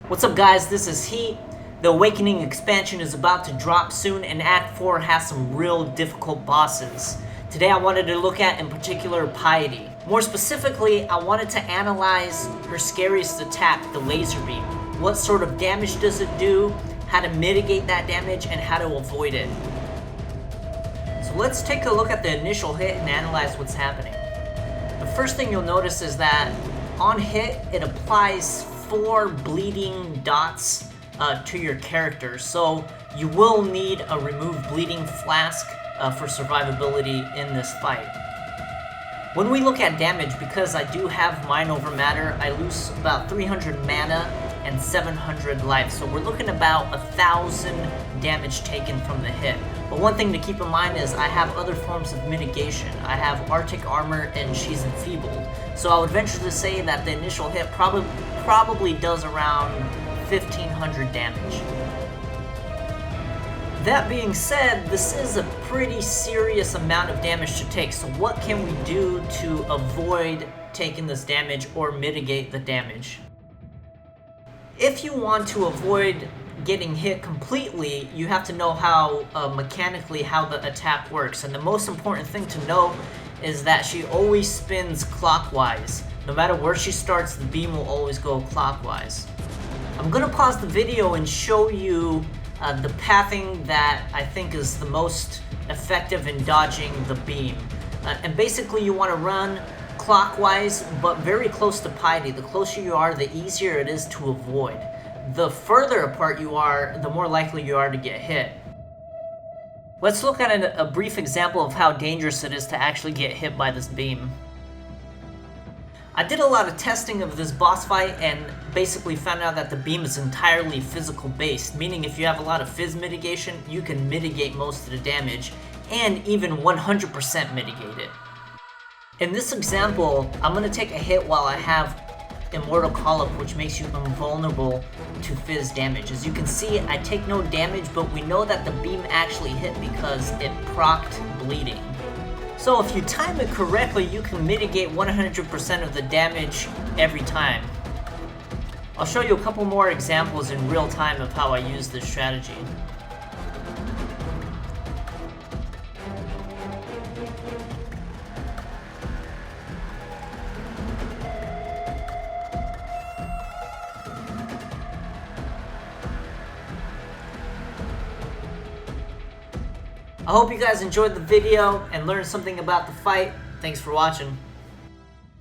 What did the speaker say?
What's up guys, this is Heat. The Awakening expansion is about to drop soon and Act 4 has some real difficult bosses. Today I wanted to look at in particular Piety. More specifically, I wanted to analyze her scariest attack, the laser beam. What sort of damage does it do, how to mitigate that damage, and how to avoid it. So let's take a look at the initial hit and analyze what's happening. The first thing you'll notice is that on hit, it applies 4 bleeding dots to your character, so you will need a remove bleeding flask for survivability in this fight. When we look at damage, because I do have Mind Over Matter, I lose about 300 mana and 700 life, so we're looking about 1,000 damage taken from the hit. But one thing to keep in mind is I have other forms of mitigation. I have Arctic Armor and She's Enfeebled, so I would venture to say that the initial hit probably does around 1,500 damage. That being said, this is a pretty serious amount of damage to take, so what can we do to avoid taking this damage or mitigate the damage? If you want to avoid getting hit completely, you have to know how mechanically how the attack works, and the most important thing to know is that she always spins clockwise. No matter where she starts, the beam will always go clockwise. I'm gonna pause the video and show you the pathing that I think is the most effective in dodging the beam. And basically you want to run clockwise, but very close to Piety. The closer you are, the easier it is to avoid. The further apart you are, the more likely you are to get hit. Let's look at a brief example of how dangerous it is to actually get hit by this beam. I did a lot of testing of this boss fight and basically found out that the beam is entirely physical based, meaning if you have a lot of phys mitigation, you can mitigate most of the damage and even 100% mitigate it. In this example, I'm going to take a hit while I have Immortal Call-Up, which makes you invulnerable to phys damage. As you can see, I take no damage, but we know that the beam actually hit because it procced bleeding. So if you time it correctly, you can mitigate 100% of the damage every time. I'll show you a couple more examples in real time of how I use this strategy. I hope you guys enjoyed the video and learned something about the fight. Thanks for watching.